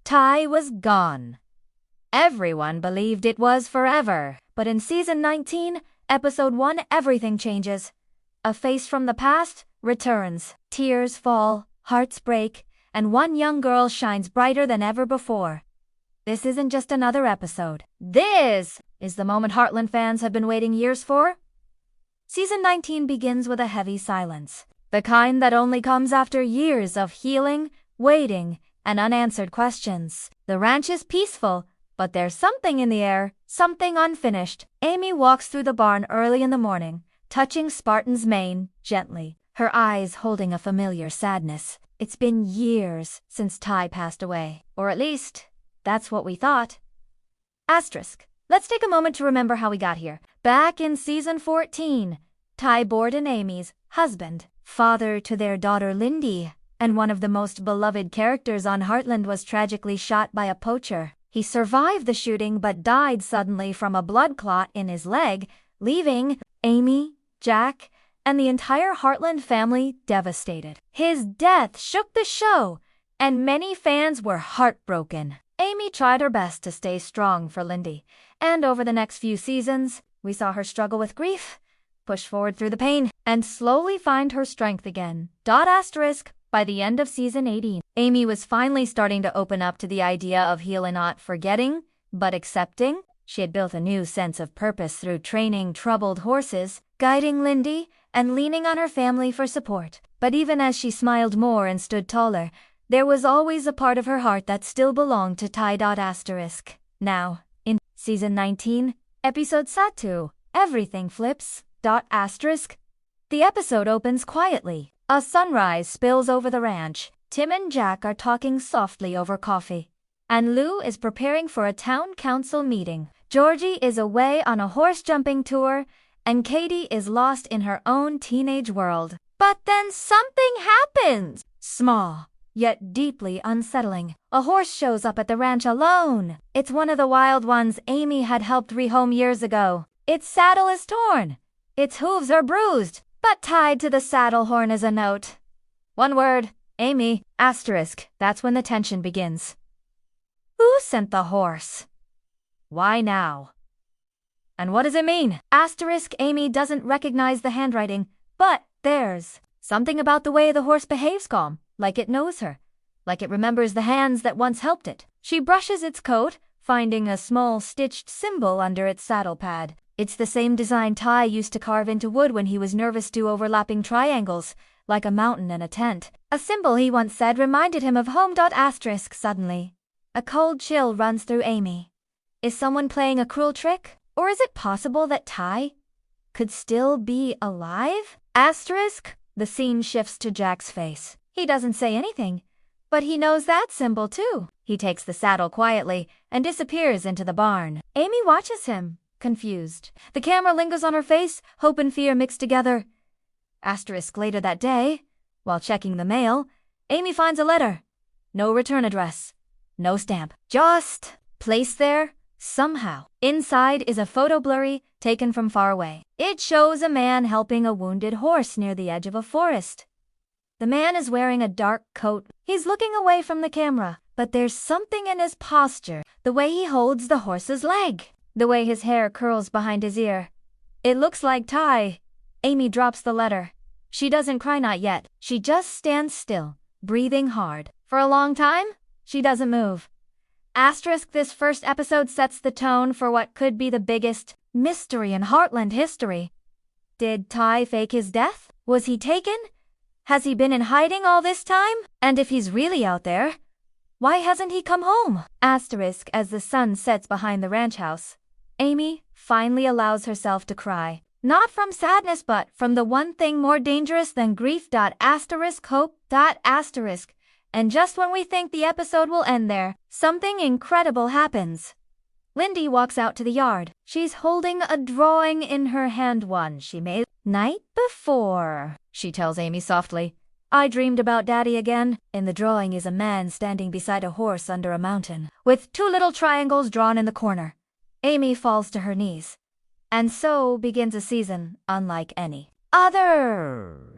Ty was gone. Everyone believed it was forever, but in Season 19, Episode 1, everything changes. A face from the past returns. Tears fall, hearts break, and one young girl shines brighter than ever before. This isn't just another episode. This is the moment Heartland fans have been waiting years for. Season 19 begins with a heavy silence, the kind that only comes after years of healing, waiting, and unanswered questions. The ranch is peaceful, but there's something in the air, something unfinished. Amy walks through the barn early in the morning, touching Spartan's mane gently, her eyes holding a familiar sadness. It's been years since Ty passed away, or at least, that's what we thought. Asterisk. Let's take a moment to remember how we got here. Back in Season 14, Ty Borden Amy's husband, father to their daughter Lindy, and one of the most beloved characters on Heartland was tragically shot by a poacher. He survived the shooting but died suddenly from a blood clot in his leg, leaving Amy, Jack, and the entire Heartland family devastated. His death shook the show, and many fans were heartbroken. Amy tried her best to stay strong for Lindy, and over the next few seasons, we saw her struggle with grief, push forward through the pain, and slowly find her strength again. Asterisk. By the end of Season 18, Amy was finally starting to open up to the idea of healing, not forgetting, but accepting. She had built a new sense of purpose through training troubled horses, guiding Lindy, and leaning on her family for support. But even as she smiled more and stood taller, there was always a part of her heart that still belonged to Ty. Asterisk. Now, in Season 19, Episode 2, everything flips. Asterisk. The episode opens quietly. A sunrise spills over the ranch. Tim and Jack are talking softly over coffee, and Lou is preparing for a town council meeting. Georgie is away on a horse-jumping tour, and Katie is lost in her own teenage world. But then something happens! Small, yet deeply unsettling. A horse shows up at the ranch alone. It's one of the wild ones Amy had helped rehome years ago. Its saddle is torn. Its hooves are bruised, but tied to the saddle horn is a note. One word, Amy. Asterisk. That's when the tension begins. Who sent the horse? Why now? And what does it mean? Asterisk. Amy doesn't recognize the handwriting, but there's something about the way the horse behaves calm, like it knows her, like it remembers the hands that once helped it. She brushes its coat, finding a small stitched symbol under its saddle pad. It's the same design Ty used to carve into wood when he was nervous to overlapping triangles, like a mountain and a tent. A symbol he once said reminded him of home. Asterisk. Suddenly, a cold chill runs through Amy. Is someone playing a cruel trick? Or is it possible that Ty could still be alive? Asterisk. The scene shifts to Jack's face. He doesn't say anything, but he knows that symbol too. He takes the saddle quietly and disappears into the barn. Amy watches him, confused. The camera lingers on her face, hope and fear mixed together. Asterisk. Later that day, while checking the mail, Amy finds a letter. No return address. No stamp. Just placed there somehow. Inside is a photo blurry taken from far away. It shows a man helping a wounded horse near the edge of a forest. The man is wearing a dark coat. He's looking away from the camera, but there's something in his posture, the way he holds the horse's leg, the way his hair curls behind his ear. It looks like Ty. Amy drops the letter. She doesn't cry, not yet. She just stands still, breathing hard. For a long time, she doesn't move. Asterisk. This first episode sets the tone for what could be the biggest mystery in Heartland history. Did Ty fake his death? Was he taken? Has he been in hiding all this time? And if he's really out there, why hasn't he come home? Asterisk. As the sun sets behind the ranch house, Amy finally allows herself to cry. Not from sadness, but from the one thing more dangerous than grief. Asterisk. Hope. Asterisk. And just when we think the episode will end there, something incredible happens. Lindy walks out to the yard. She's holding a drawing in her hand, one she made night before. She tells Amy softly, I dreamed about Daddy again. In the drawing is a man standing beside a horse under a mountain, with two little triangles drawn in the corner. Amy falls to her knees. And so begins a season unlike any other.